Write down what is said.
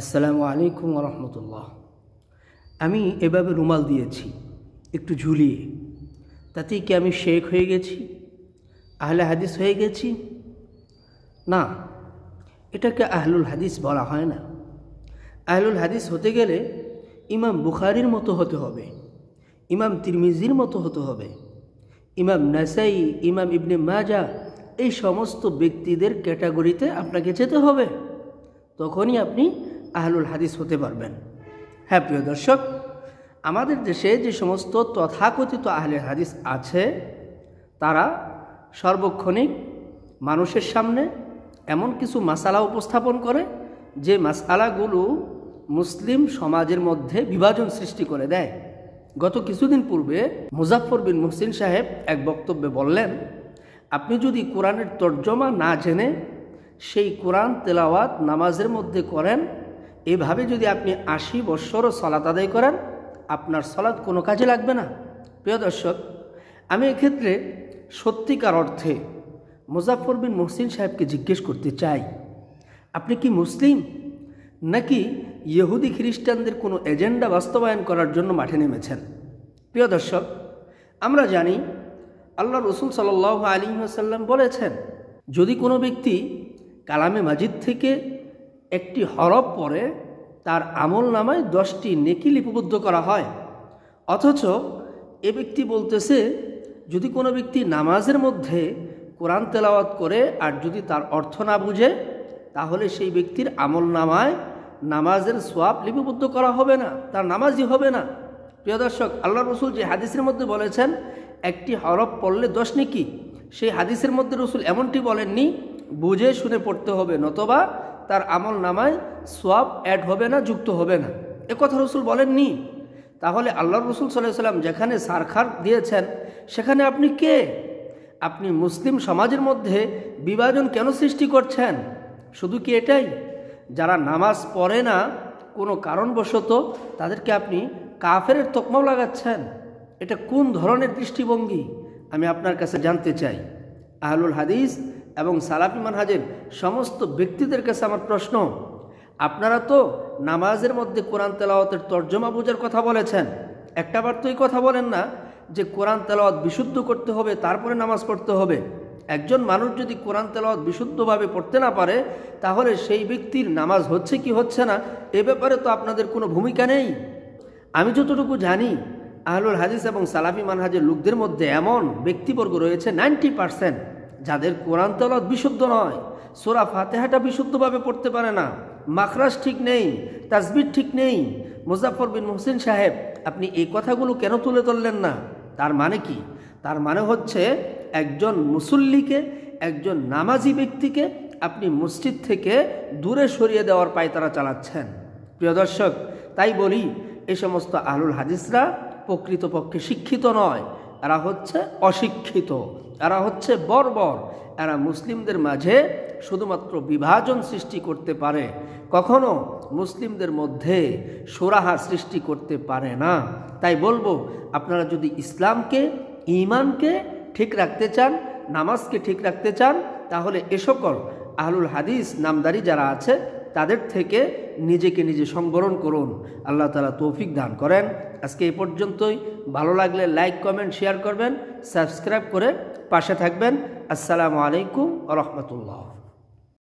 আসসালামু আলাইকুম ওয়া রাহমাতুল্লাহ। আমি এভাবে রুমাল দিয়েছি একটু ঝুলিয়ে, তাতেই কি আমি শেখ হয়ে গেছি, আহলে হাদিস হয়ে গেছি? না, এটাকে আহলুল হাদিস বলা হয় না। আহলুল হাদিস হতে গেলে ইমাম বুখারীর মতো হতে হবে, ইমাম তিরমিজির মতো হতে হবে, ইমাম নাসাই, ইমাম ইবনে মাজা, এই সমস্ত ব্যক্তিদের ক্যাটাগরিতে আপনাকে যেতে হবে, তখনই আপনি আহলুল হাদিস হতে পারবেন। হ্যাঁ প্রিয় দর্শক, আমাদের দেশে যে সমস্ত তথাকথিত আহলে হাদিস আছে, তারা সর্বক্ষণিক মানুষের সামনে এমন কিছু মাসালা উপস্থাপন করে যে মাসালাগুলো মুসলিম সমাজের মধ্যে বিভাজন সৃষ্টি করে দেয়। গত কিছুদিন পূর্বে মুজাফফর বিন মুহসিন সাহেব এক বক্তব্যে বললেন, আপনি যদি কোরআনের তর্জমা না জেনে সেই কোরআন তেলাওয়াত নামাজের মধ্যে করেন, এভাবে যদি আপনি 80 বৎসরও সালাত আদায় করেন, আপনার সালাত কোনো কাজে লাগবে না। প্রিয় দর্শক, আমি এক্ষেত্রে সত্যিকার অর্থে মুজাফফর বিন মুহসিন সাহেবকে জিজ্ঞেস করতে চাই, আপনি কি মুসলিম, নাকি ইহুদি খ্রিস্টানদের কোনো এজেন্ডা বাস্তবায়ন করার জন্য মাঠে নেমেছেন? প্রিয় দর্শক, আমরা জানি আল্লাহ রসুল সাল্লাল্লাহু আলাইহি ওয়াসাল্লাম বলেছেন, যদি কোনো ব্যক্তি কালামে মাজিদ থেকে একটি হরফ পড়ে, তার আমল নামায় 10টি নেকি লিপিবদ্ধ করা হয়। অথচ এ ব্যক্তি বলতেছে, যদি কোনো ব্যক্তি নামাজের মধ্যে কোরআন তেলাওয়াত করে আর যদি তার অর্থ না বুঝে, তাহলে সেই ব্যক্তির আমল নামায় নামাজের সোয়াব লিপিবদ্ধ করা হবে না, তার নামাজই হবে না। প্রিয় দর্শক, আল্লাহ রসুল যে হাদিসের মধ্যে বলেছেন একটি হরফ পড়লে 10 নেকি, সেই হাদিসের মধ্যে রসুল এমনটি বলেননি বুঝে শুনে পড়তে হবে, নতবা তার আমল নামায় সোয়াব অ্যাড হবে না, যুক্ত হবে না, এ কথা রসুল বলেননি। তাহলে আল্লাহ রসুল সাল্লাল্লাহু আলাইহি ওয়াসাল্লাম যেখানে সারখার দিয়েছেন, সেখানে আপনি কে? আপনি মুসলিম সমাজের মধ্যে বিভাজন কেন সৃষ্টি করছেন? শুধু কি এটাই? যারা নামাজ পড়ে না কোনো কারণবশত, তাদেরকে আপনি কাফেরের তকমাও লাগাচ্ছেন। এটা কোন ধরনের দৃষ্টিভঙ্গি আমি আপনার কাছে জানতে চাই। আহলুল হাদিস এবং সালাফি মানহাজের সমস্ত ব্যক্তিদের কাছে আমার প্রশ্ন, আপনারা তো নামাজের মধ্যে কোরআন তেলাওয়াতের তর্জমা বোঝার কথা বলেছেন, একটাবার তো এই কথা বলেন না যে কোরআন তেলাওয়াত বিশুদ্ধ করতে হবে, তারপরে নামাজ পড়তে হবে। একজন মানুষ যদি কোরআন তেলাওয়াত বিশুদ্ধভাবে পড়তে না পারে, তাহলে সেই ব্যক্তির নামাজ হচ্ছে কি হচ্ছে না, এ ব্যাপারে তো আপনাদের কোনো ভূমিকা নেই। আমি যতটুকু জানি, আহলুল হাদিস এবং সালাফি মানহাজের লোকদের মধ্যে এমন ব্যক্তিবর্গ রয়েছে 90% যাদের কোরআন তেলাওয়াত বিশুদ্ধ নয়, সূরা ফাতিহাটা বিশুদ্ধভাবে পড়তে পারে না, মাখরাজ ঠিক নেই, তাসবিহ ঠিক নেই। মুজাফফর বিন মুহসিন সাহেব, আপনি এই কথাগুলো কেন তুলে ধরলেন না? তার মানে কি? তার মানে হচ্ছে একজন মুসল্লিকে, একজন নামাজি ব্যক্তিকে আপনি মসজিদ থেকে দূরে সরিয়ে দেওয়ার পায়তারা চালাচ্ছেন। প্রিয় দর্শক, তাই বলি, এই সমস্ত আহলুল হাদিসরা প্রকৃতপক্ষে শিক্ষিত নয়, এরা হচ্ছে অশিক্ষিত, এরা হচ্ছে বর্বর। এরা মুসলিমদের মাঝে শুধুমাত্র বিভাজন সৃষ্টি করতে পারে, কখনো মুসলিমদের মধ্যে সুরাহা সৃষ্টি করতে পারে না। তাই বলবো, আপনারা যদি ইসলামকে, ঈমানকে ঠিক রাখতে চান, নামাজকে ঠিক রাখতে চান, তাহলে এ সকল আহলুল হাদিস নামদারি যারা আছে, তাদের থেকে নিজেকে নিজে সংবরণ করুন। আল্লাহ তাআলা তৌফিক দান করেন। আজকে এই পর্যন্তই। ভালো লাগলে লাইক, কমেন্ট, শেয়ার করবেন, সাবস্ক্রাইব করে পাশে থাকবেন। আসসালামু আলাইকুম ওয়া রাহমাতুল্লাহ।